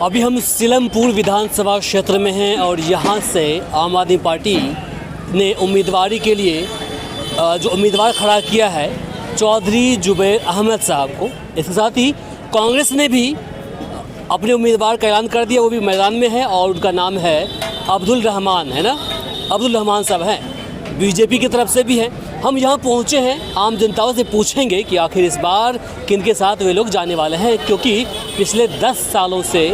अभी हम सीलमपुर विधानसभा क्षेत्र में हैं और यहाँ से आम आदमी पार्टी ने उम्मीदवारी के लिए जो उम्मीदवार खड़ा किया है चौधरी जुबैर अहमद साहब को। इसके साथ ही कांग्रेस ने भी अपने उम्मीदवार का ऐलान कर दिया, वो भी मैदान में है और उनका नाम है अब्दुल रहमान, है ना, अब्दुल रहमान साहब हैं, बीजेपी की तरफ से भी हैं। हम यहाँ पहुँचे हैं, आम जनताओं से पूछेंगे कि आखिर इस बार किन के साथ वे लोग जाने वाले हैं, क्योंकि पिछले 10 सालों से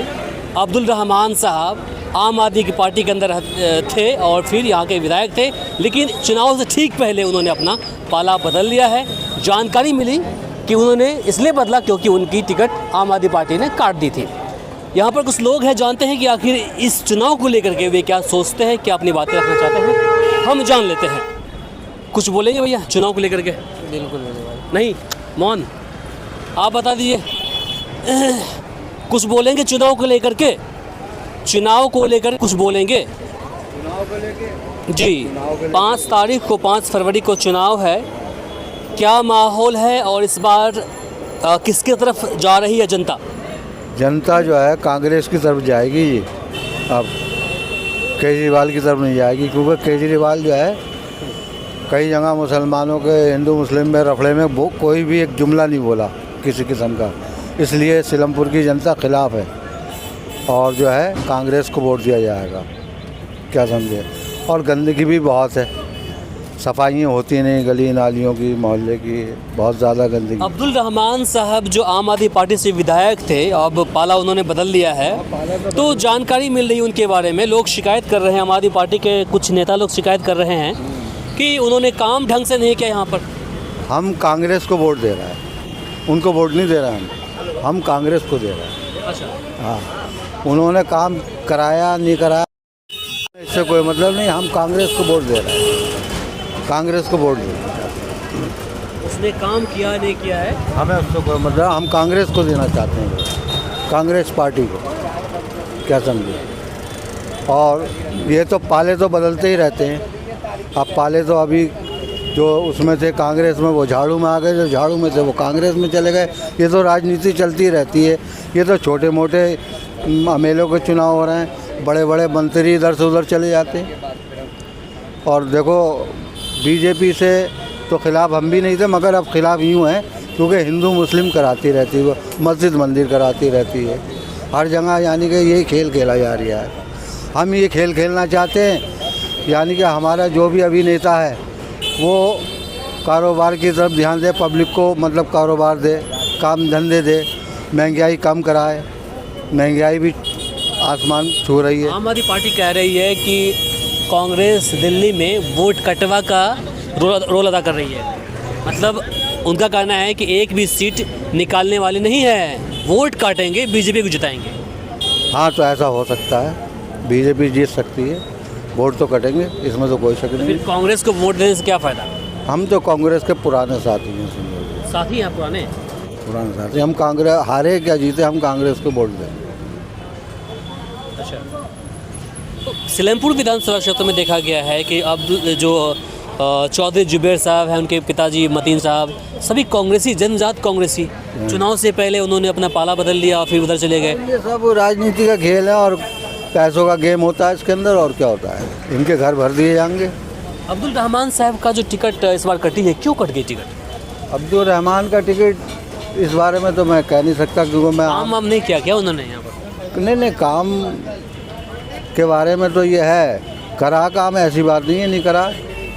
अब्दुल रहमान साहब आम आदमी की पार्टी के अंदर थे और फिर यहाँ के विधायक थे, लेकिन चुनाव से ठीक पहले उन्होंने अपना पाला बदल लिया है। जानकारी मिली कि उन्होंने इसलिए बदला क्योंकि उनकी टिकट आम आदमी पार्टी ने काट दी थी। यहाँ पर कुछ लोग हैं, जानते हैं कि आखिर इस चुनाव को लेकर के वे क्या सोचते हैं, क्या अपनी बातें रखना चाहते हैं, हम जान लेते हैं। कुछ बोलेंगे भैया चुनाव को लेकर के? बिल्कुल नहीं, मौन, आप बता दीजिए। कुछ बोलेंगे चुनाव को लेकर के? चुनाव को लेकर कुछ बोलेंगे? चुनाव को लेके जी, 5 तारीख को 5 फरवरी को चुनाव है, क्या माहौल है और इस बार किसकी तरफ जा रही है जनता? जनता जो है कांग्रेस की तरफ जाएगी जी। अब केजरीवाल की तरफ नहीं जाएगी, क्योंकि केजरीवाल जो है कई जगह मुसलमानों के हिंदू मुस्लिम में रफड़े में वो कोई भी एक जुमला नहीं बोला किसी किस्म का, इसलिए सीलमपुर की जनता खिलाफ है और जो है कांग्रेस को वोट दिया जाएगा, क्या समझे। और गंदगी भी बहुत है, सफाइयाँ होती नहीं गली नालियों की, मोहल्ले की, बहुत ज़्यादा गंदगी। अब्दुल रहमान साहब जो आम आदमी पार्टी से विधायक थे, अब पाला उन्होंने बदल लिया है, तो जानकारी मिल रही है उनके बारे में, लोग शिकायत कर रहे हैं, आम आदमी पार्टी के कुछ नेता लोग शिकायत कर रहे हैं कि उन्होंने काम ढंग से नहीं किया यहाँ पर। हम कांग्रेस को वोट दे रहे हैं, उनको वोट नहीं दे रहे हैं, हम कांग्रेस को दे रहे हैं। अच्छा, हाँ, उन्होंने काम कराया नहीं कराया इससे कोई मतलब नहीं, हम कांग्रेस को वोट दे रहे हैं, कांग्रेस को वोट दे रहे हैं। उसने काम किया नहीं किया है, हमें उससे कोई मतलब, हम कांग्रेस को देना चाहते हैं, कांग्रेस पार्टी को, क्या समझे। और ये तो पाले तो बदलते ही रहते हैं। अब पाले तो अभी जो उसमें थे कांग्रेस में वो झाड़ू में आ गए, जो झाड़ू में थे वो कांग्रेस में चले गए। ये तो राजनीति चलती रहती है, ये तो छोटे मोटे एमएलए के चुनाव हो रहे हैं, बड़े बड़े मंत्री इधर से उधर चले जाते हैं। और देखो बीजेपी से तो खिलाफ हम भी नहीं थे, मगर अब खिलाफ यूँ हैं क्योंकि हिंदू मुस्लिम कराती रहती है, वो मस्जिद मंदिर कराती रहती है हर जगह, यानी कि यही खेल खेला जा रहा है। हम ये खेल खेलना चाहते हैं, यानी कि हमारा जो भी अभिनेता है वो कारोबार की तरफ ध्यान दे, पब्लिक को मतलब कारोबार दे, काम धंधे दे, महंगाई कम कराए, महंगाई भी आसमान छू रही है। आम आदमी पार्टी कह रही है कि कांग्रेस दिल्ली में वोट कटवा का रोल अदा कर रही है, मतलब उनका कहना है कि एक भी सीट निकालने वाली नहीं है, वोट काटेंगे, बीजेपी को जिताएंगे। हाँ, तो ऐसा हो सकता है, बीजेपी जीत सकती है, वोट तो कटेंगे, इसमें तो कोई शक नहीं। फिर कांग्रेस को वोट देने से क्या फ़ायदा? हम तो कांग्रेस के पुराने साथी हैं, साथी हैं पुराने साथी। हम कांग्रेस हारे क्या जीते, हम कांग्रेस को वोट दें। अच्छा, तो सीलमपुर विधानसभा क्षेत्र में देखा गया है कि अब जो चौधरी जुबैर साहब हैं, उनके पिताजी मतीन साहब, सभी कांग्रेसी, जन्मजात कांग्रेसी, चुनाव से पहले उन्होंने अपना पाला बदल लिया और फिर उधर चले गए। ये सब राजनीति का खेल है और पैसों का गेम होता है इसके अंदर, और क्या होता है, इनके घर भर दिए जाएंगे। अब्दुल रहमान साहब का जो टिकट इस बार कटी है, क्यों कट गई टिकट? अब्दुल रहमान का टिकट इस बारे में तो मैं कह नहीं सकता, क्योंकि मैं काम नहीं किया क्या उन्होंने यहाँ पर? नहीं, काम के बारे में तो ये है, करा काम, ऐसी बात नहीं है नहीं करा,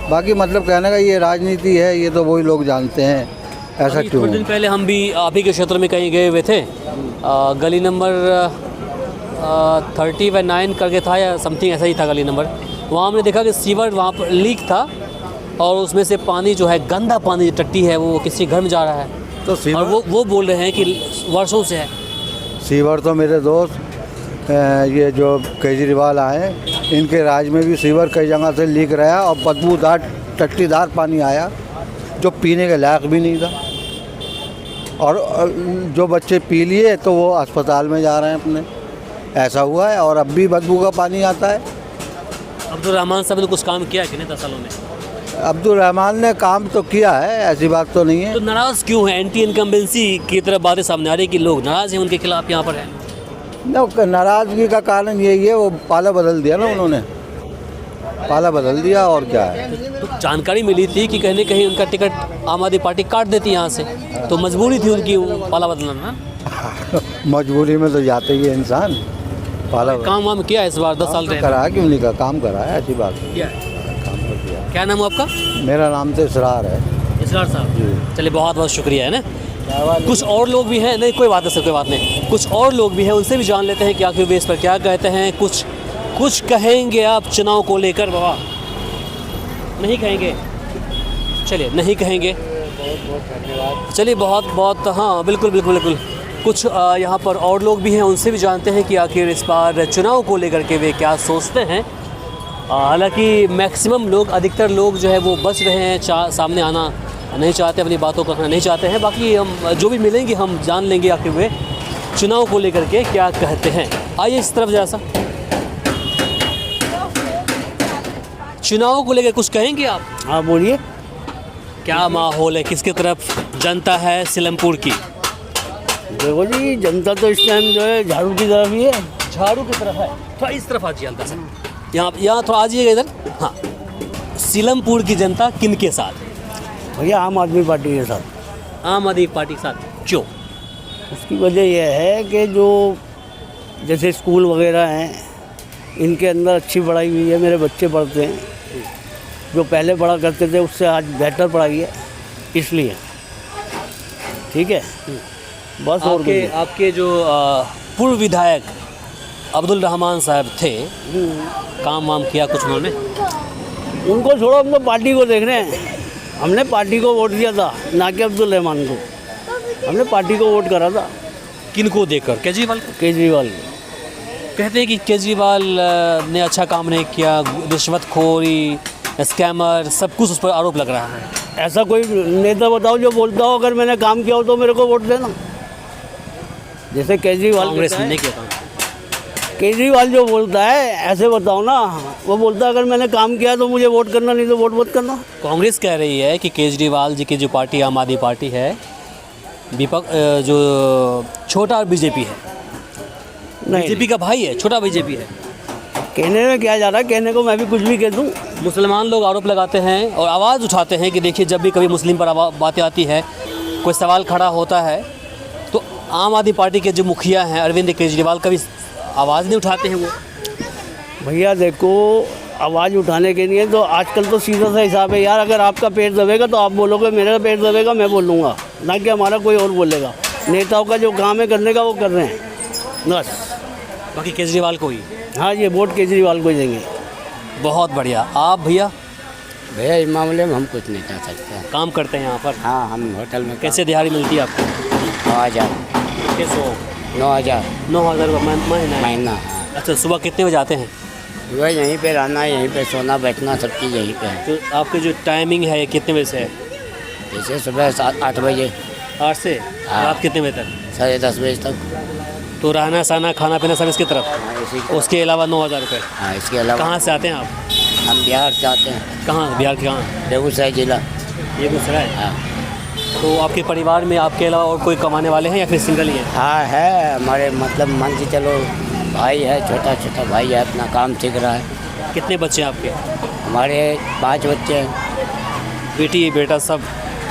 बाकी मतलब कहने का ये राजनीति है, ये तो वही लोग जानते हैं, ऐसा क्यों। कुछ दिन पहले हम भी आप ही के क्षेत्र में कहीं गए हुए थे, गली नंबर 39 करके था या समथिंग ऐसा ही था गली नंबर, वहाँ हमने देखा कि सीवर वहाँ पर लीक था और उसमें से पानी जो है, गंदा पानी, टट्टी है, वो किसी घर में जा रहा है, तो और वो बोल रहे हैं कि वर्षों से है। सीवर तो मेरे दोस्त ये जो केजरीवाल आए, इनके राज में भी सीवर कई जगह से लीक रहा और बदबूदार टट्टीदार पानी आया जो पीने के लायक भी नहीं था, और जो बच्चे पी लिए तो वो अस्पताल में जा रहे हैं अपने, ऐसा हुआ है। और अब भी बदबू का पानी आता है। अब्दुल रहमान साहब ने कुछ काम किया है कि नहीं 10 सालों में? अब्दुल रहमान ने काम तो किया है, ऐसी बात तो नहीं है। तो नाराज़ क्यों है? एंटी इनकम्बेंसी की तरफ बातें सामने आ रही है कि लोग नाराज़ हैं, उनके खिलाफ यहाँ पर हैं। नाराज़गी का कारण यही है, वो पाला बदल दिया ना उन्होंने, पाला बदल दिया और क्या है। तो जानकारी मिली थी कि कहीं न कहीं उनका टिकट आम आदमी पार्टी काट देती यहाँ से, तो मजबूरी थी उनकी वो पाला बदलना। मजबूरी में तो जाते ही है इंसान, पाला काम वाम किया इस बार 10 साल रहे करा क्यों नहीं का काम करा है, अच्छी बात है, किया। काम तो किया। क्या नाम है आपका? मेरा नाम तो इसरार है। इसरार साहब, चलिए बहुत बहुत शुक्रिया है ना। कुछ और लोग भी हैं, नहीं कोई बात नहीं सर, कोई बात नहीं, कुछ और लोग भी हैं, उनसे भी जान लेते हैं कि आखिर वे इस पर क्या कहते हैं। कुछ कहेंगे आप चुनाव को लेकर? बाबा नहीं कहेंगे, चलिए नहीं कहेंगे, चलिए बहुत बहुत, हाँ बिल्कुल बिल्कुल बिल्कुल। कुछ यहाँ पर और लोग भी हैं, उनसे भी जानते हैं कि आखिर इस बार चुनाव को लेकर के वे क्या सोचते हैं। हालांकि मैक्सिमम लोग, अधिकतर लोग जो है वो बच रहे हैं, सामने आना नहीं चाहते, अपनी बातों को रखना नहीं चाहते हैं। बाकी हम जो भी मिलेंगे हम जान लेंगे आखिर वे चुनाव को लेकर के क्या कहते हैं। आइए इस तरफ जैसा, चुनाव को लेकर कुछ कहेंगे आप? हाँ बोलिए। क्या माहौल है, किसकी तरफ जनता है सीलमपुर की? देखो जी, जनता तो इस टाइम जो है झाड़ू की तरफ ही है। झाड़ू की तरफ है, थोड़ा इस तरफ आ जाइए हल्का सा, यहाँ थोड़ा आ जाइएगा इधर। हाँ, सीलमपुर की जनता किन के साथ? भैया आम आदमी पार्टी के साथ। आम आदमी पार्टी के साथ, क्यों? उसकी वजह यह है कि जो जैसे स्कूल वगैरह हैं, इनके अंदर अच्छी पढ़ाई हुई है, मेरे बच्चे पढ़ते हैं, जो पहले पढ़ा करते थे उससे आज बेहतर पढ़ाई है, इसलिए ठीक है बस। और आपके जो पूर्व विधायक अब्दुल रहमान साहब थे, काम वाम किया कुछ उन्होंने? उनको छोड़ो, हम तो पार्टी को देख रहे हैं। हमने पार्टी को वोट दिया था, ना कि अब्दुल रहमान को। हमने पार्टी को वोट करा था। किन को देकर? केजरीवाल को? केजरीवाल को। कहते हैं कि केजरीवाल ने अच्छा काम नहीं किया, रिश्वतखोरी, स्कैमर, सब कुछ उस पर आरोप लग रहा है। ऐसा कोई नेता बताओ जो बोलता हो अगर मैंने काम किया हो तो मेरे को वोट देना। जैसे केजरीवाल कांग्रेस ने नहीं किया काम। केजरीवाल जो बोलता है ऐसे बताओ ना, वो बोलता है अगर मैंने काम किया तो मुझे वोट करना, नहीं तो वोट मत करना। कांग्रेस कह रही है कि केजरीवाल जी की जो पार्टी आम आदमी पार्टी है, विपक्ष जो छोटा बीजेपी है, बीजेपी का भाई है, छोटा बीजेपी है। कहने में क्या जा रहा है, कहने को मैं भी कुछ भी कह दूँ। मुसलमान लोग आरोप लगाते हैं और आवाज़ उठाते हैं कि देखिए जब भी कभी मुस्लिम पर बातें आती है, कोई सवाल खड़ा होता है, तो आम आदमी पार्टी के जो मुखिया हैं अरविंद केजरीवाल कभी आवाज़ नहीं उठाते हैं वो। भैया देखो, आवाज़ उठाने के लिए तो आजकल तो सीधा सा हिसाब है यार। अगर आपका पेट दबेगा तो आप बोलोगे, मेरा पेट दबेगा मैं बोलूँगा, ना कि हमारा कोई और बोलेगा। नेताओं का जो काम है करने का वो कर रहे हैं बस। बाकी केजरीवाल को ही, हाँ ये वोट केजरीवाल को ही देंगे। बहुत बढ़िया। आप भैया? भैया इस मामले में हम कुछ नहीं कह सकते। काम करते हैं यहाँ पर? हाँ, हम होटल में। कैसे दिहाड़ी मिलती है आपको? 9,000। कैसे? 9,000 9,000 महीना? महीना। अच्छा, सुबह कितने बजे आते हैं? वह यहीं पे रहना, यहीं पे सोना बैठना, सब चीज़ यहीं पे है। तो आपकी जो टाइमिंग है कितने बजे से है? जैसे सुबह 7-8 बजे, 8 से हाँ। रात कितने बजे तक? 10:30 बजे तक। तो रहना सहना खाना पीना सब इसकी तरफ? हाँ, इसी के। उसके अलावा 9,000 रुपये। हाँ, इसके अलावा। कहाँ से आते हैं आप? हम बिहार से आते हैं। कहाँ? बिहार के कहाँ? बेगूसराय जिला। बेगूसराय। हाँ। तो आपके परिवार में आपके अलावा और कोई कमाने वाले हैं या फिर सिंगल ही हैं? हाँ है, हमारे मतलब मान के चलो भाई है, छोटा छोटा भाई है, अपना काम सीख रहा है। कितने बच्चे हैं आपके? हमारे 5 बच्चे हैं। बेटी बेटा सब?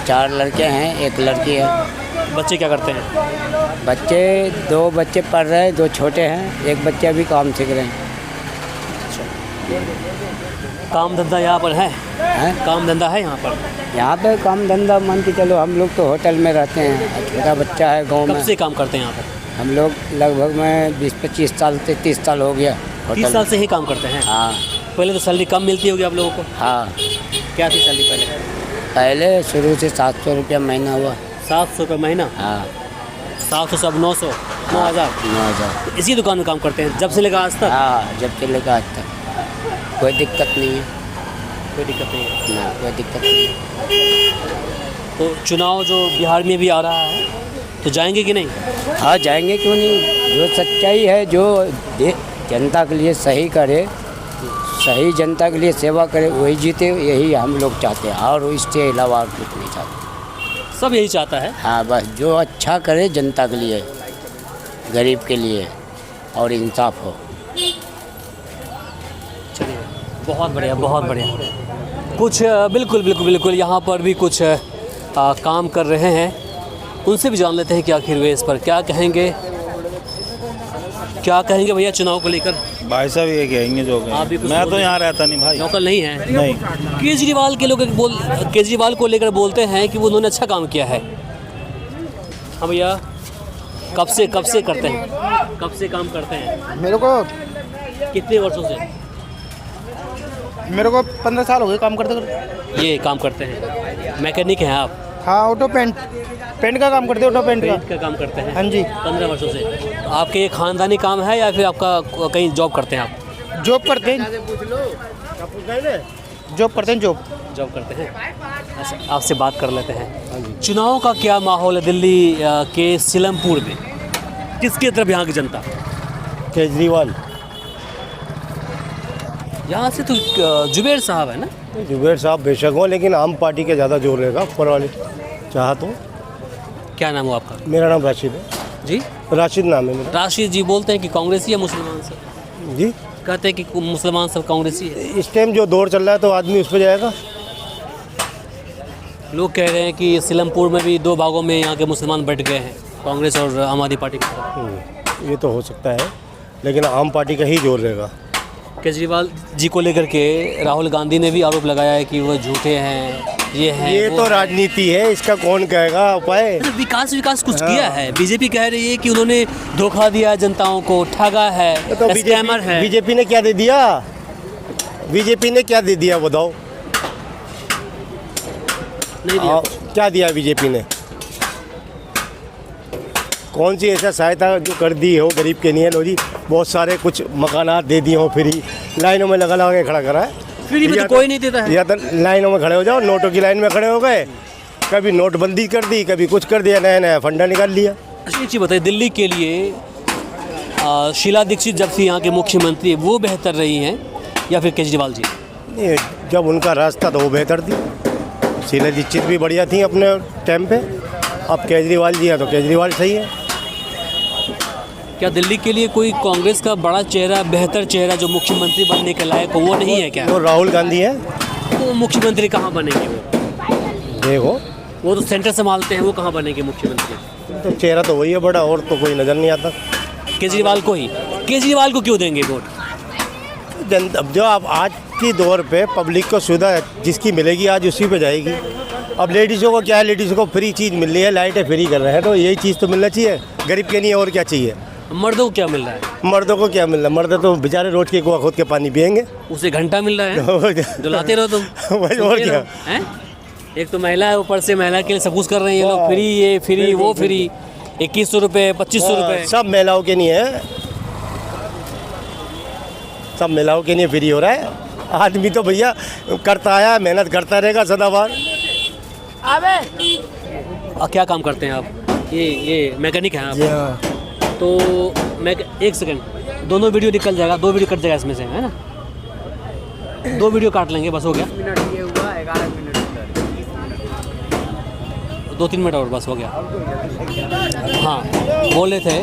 4 लड़के हैं, 1 लड़की है। बच्चे क्या करते हैं? बच्चे 2 बच्चे पढ़ रहे हैं, 2 छोटे हैं, 1 बच्चे अभी काम सीख रहे हैं। काम धंधा यहाँ पर है? काम धंधा है यहाँ पर? यहाँ पे काम धंधा मान के चलो, हम लोग तो होटल में रहते हैं, छोटा बच्चा है गांव में। कब से काम करते हैं यहाँ पर? हम लोग लगभग में 20-25 साल से 30 साल हो गया 30 साल से ही काम करते हैं? हाँ। पहले तो सैलरी कम मिलती होगी आप लोगों को? हाँ। क्या थी सैलरी पहले? पहले शुरू से 700 रुपया महीना हुआ। 700 रुपये महीना? हाँ। 700 से अब 900, 9,000। 9,000। इसी दुकान में काम करते हैं जब से लेकर आज तक? हाँ, जब से लेकर आज तक कोई दिक्कत नहीं है। कोई दिक्कत नहीं है ना, कोई दिक्कत नहीं है। तो चुनाव जो बिहार में भी आ रहा है तो जाएंगे कि नहीं? हाँ जाएंगे, क्यों नहीं। जो सच्चाई है, जो जनता के लिए सही करे, सही जनता के लिए सेवा करे, वही जीते, यही हम लोग चाहते हैं। और इसके अलावा और कुछ नहीं चाहते। सब यही चाहता है। हाँ बस जो अच्छा करे जनता के लिए, गरीब के लिए, और इंसाफ हो। बहुत बढ़िया, बहुत बढ़िया। कुछ बिल्कुल बिल्कुल बिल्कुल यहाँ पर भी कुछ काम कर रहे हैं, उनसे भी जान लेते हैं कि आखिर वे इस पर क्या कहेंगे। क्या कहेंगे भैया चुनाव को लेकर? भाई साहब ये कहेंगे जो आप भी कुछ मैं बोल तो रहे यहाँ रहता नहीं भाई। लोकल नहीं है। नहीं, केजरीवाल के लोग केजरीवाल को लेकर बोलते हैं कि वो उन्होंने अच्छा काम किया है। हाँ भैया, कब से करते हैं, कब से काम करते हैं? मेरे को कितने वर्षों से 15 साल हो गए काम करते करते। ये काम करते हैं? मैकेनिक हैं आप? हाँ, ऑटो पेंट का काम करते, ऑटो पेंट पेंट का काम करते हैं? हाँ जी। 15 वर्षों से। तो आपके ये खानदानी काम है या फिर आपका कहीं जॉब करते हैं आप? जॉब करते हैं, जॉब करते हैं। अच्छा, आपसे बात कर लेते हैं। चुनाव का क्या माहौल है दिल्ली के सीलमपुर में? किसकी तरफ यहाँ की जनता? केजरीवाल। यहाँ से तो जुबेर साहब है ना? जुबेर साहब बेशक हो, लेकिन आम पार्टी के ज़्यादा जोर रहेगा ऊपर वाले चाहा तो। क्या नाम हो आपका? मेरा नाम राशिद है जी। राशिद नाम है मेरा। राशिद जी बोलते हैं कि कांग्रेसी या मुसलमान सब? जी, कहते हैं कि मुसलमान सब कांग्रेसी है। इस टाइम जो दौर चल रहा है तो आदमी उस पर जाएगा। लोग कह रहे हैं कि सीलमपुर में भी 2 भागों में यहाँ के मुसलमान बट गए हैं, कांग्रेस और आम आदमी पार्टी की तरफ। ये तो हो सकता है, लेकिन आम पार्टी का ही जोर रहेगा। केजरीवाल जी को लेकर के राहुल गांधी ने भी आरोप लगाया है कि वो झूठे हैं, ये हैं, ये वो तो हैं। राजनीति है, इसका कौन कहेगा उपाय। विकास कुछ किया है? बीजेपी कह रही है कि उन्होंने धोखा दिया जनताओं को, ठगा है, तो स्कैमर है। बीजेपी ने क्या दे दिया? बीजेपी ने क्या दे दिया बताओ? नहीं दिया। क्या दिया बीजेपी ने? कौन सी ऐसा सहायता जो कर दी हो गरीब के लिए? लो जी, बहुत सारे कुछ मकानात दे दिए हो, फ्री लाइनों में लगा के खड़ा करा है। फ्री में तो कोई नहीं देता है। या तो लाइनों में खड़े हो जाओ, नोटों की लाइन में खड़े हो गए, कभी नोटबंदी कर दी, कभी कुछ कर दिया, नया नया फंडा निकाल लिया। अच्छा, एक चीज़ बताइए, दिल्ली के लिए शीला दीक्षित जब से यहाँ के मुख्यमंत्री वो बेहतर रही हैं या फिर केजरीवाल जी? ये जब उनका रास्ता था वो बेहतर थी। शीला दीक्षित भी बढ़िया थी अपने टाइम पे। अब केजरीवाल जी है तो केजरीवाल सही है। क्या दिल्ली के लिए कोई कांग्रेस का बड़ा चेहरा, बेहतर चेहरा जो मुख्यमंत्री बनने के लायक हो, वो नहीं है क्या? वो राहुल गांधी है। वो मुख्यमंत्री कहाँ बनेंगे? वो देखो, वो तो सेंटर संभालते हैं, वो कहाँ बनेंगे मुख्यमंत्री? तो चेहरा तो वही है बड़ा, और तो कोई नज़र नहीं आता। केजरीवाल को ही। केजरीवाल को क्यों देंगे वोट? अब जो आप आज की दौर पे पब्लिक को सुविधा जिसकी मिलेगी आज उसी पे जाएगी। अब लेडीज़ों को क्या है, लेडीज़ों को फ्री चीज़ मिल रही है, लाइटें फ्री कर रहे हैं, तो यही चीज़ तो मिलना चाहिए गरीब के लिए। और क्या चाहिए? मर्दों को क्या मिल रहा है? मर्दों को क्या मिल रहा है? मर्द तो बेचारे रोड के कुआं खोद के पानी पियेंगे। उसे घंटा मिल रहा है, डुलाते रहो तुम। और क्या हैं? एक तो महिला है, ऊपर से महिला के लिए सब कुछ कर रहे हैं ये लोग, फ्री, ये फ्री, वो फ्री, 2100 रुपये, 2500 रुपये। सब महिलाओं के लिए है, सब महिलाओं के लिए फ्री हो रहा है। आदमी तो भैया करता आया, मेहनत करता रहेगा सदाबहार। क्या काम करते हैं आप? ये मैकेनिक हैं आप? तो मैं एक सेकंड, दोनों वीडियो निकल जाएगा, 2 वीडियो कट जाएगा इसमें से, है ना? 2 वीडियो काट लेंगे, बस हो गया। 2-3 मिनट और बस हो गया। हाँ, बोल रहे थे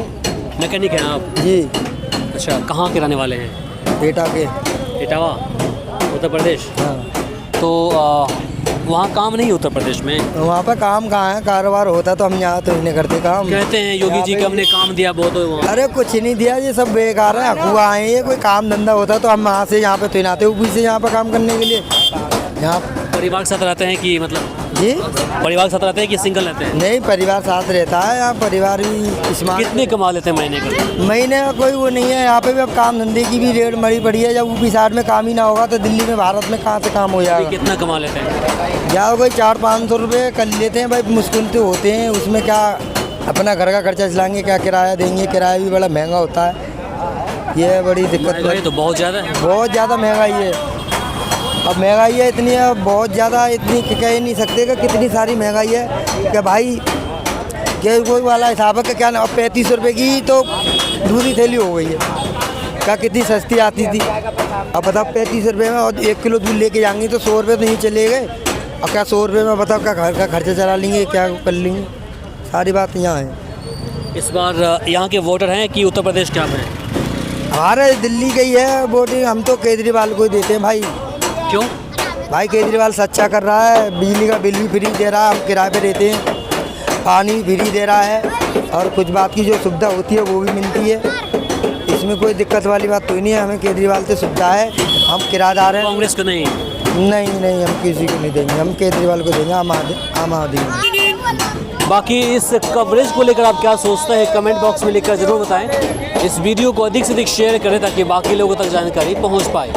मैकेनिक हैं आप? जी। अच्छा, कहाँ के रहने वाले हैं? एटा के। इटावा, उत्तर प्रदेश। हाँ। तो वहाँ काम नहीं है उत्तर प्रदेश में? वहाँ पे काम कहाँ है, कारोबार होता तो हम यहाँ तो नहीं करते काम। कहते हैं योगी जी को हमने काम दिया बहुत है वहाँ। अरे कुछ नहीं दिया, ये सब बेकार है, अफवाह आए हैं। कोई काम धंधा होता तो हम वहाँ से यहाँ पे तैनात है, ऊपी से यहाँ पे काम करने के लिए। यहाँ परिवार के साथ रहते हैं कि मतलब जी, परिवार के साथ रहते हैं कि सिंगल रहते हैं? नहीं, परिवार साथ रहता है यहाँ। परिवार भी स्मार्ट। कितने कमा लेते हैं महीने का? महीने का कोई वो नहीं है यहाँ पे भी। अब काम धंधे की भी रेट मरी पड़ी है। जब ऊपी साइड में काम ही ना होगा तो दिल्ली में, भारत में कहाँ से काम हो जाएगा? कितना कमा लेते हैं? या कोई 400-500 रुपये कर लेते हैं भाई, मुश्किल तो होते हैं। उसमें क्या अपना घर का खर्चा चलाएंगे, क्या किराया देंगे? किराया भी बड़ा महंगा होता है, ये बड़ी दिक्कत है। तो बहुत ज़्यादा है, बहुत ज़्यादा महंगाई है। अब महंगाई है इतनी है, बहुत ज़्यादा, इतनी कह नहीं सकते कि कितनी सारी महंगाई है कि भाई कि कोई वाला हिसाब है कि क्या। अब 35 रुपये की तो दूध की थैली हो गई है, क्या कितनी सस्ती आती थी। अब बताओ 35 रुपये में और 1 किलो दूध लेके जाएंगे तो 100 रुपये तो नहीं चले गए। अब क्या 100 रुपये में बताओ क्या घर का खर्चा चला लेंगे, क्या कर लेंगे? सारी बात यहाँ है। इस बार यहाँ के वोटर हैं कि उत्तर प्रदेश के आप हैं? हमारे दिल्ली गई है वोटिंग, हम तो केजरीवाल को ही देते हैं भाई। क्यों? भाई केजरीवाल सच्चा कर रहा है, बिजली का बिल भी फ्री दे रहा है, हम किराए पे रहते हैं, पानी भी फ्री दे रहा है और कुछ बात की जो सुविधा होती है वो भी मिलती है। इसमें कोई दिक्कत वाली बात तो ही नहीं है, हमें केजरीवाल से सुविधा है, हम किराएदार हैं। कांग्रेस को नहीं? नहीं हम किसी को नहीं देंगे, हम केजरीवाल को देंगे, आम आदमी। बाकी इस कवरेज को लेकर आप क्या सोचते हैं कमेंट बॉक्स में लिखकर ज़रूर बताएं। इस वीडियो को अधिक से अधिक शेयर करें ताकि बाकी लोगों तक जानकारी पहुंच पाए।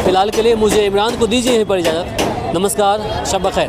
फिलहाल के लिए मुझे इमरान को दीजिए यहीं पर इजाज़त। नमस्कार, शब बखैर।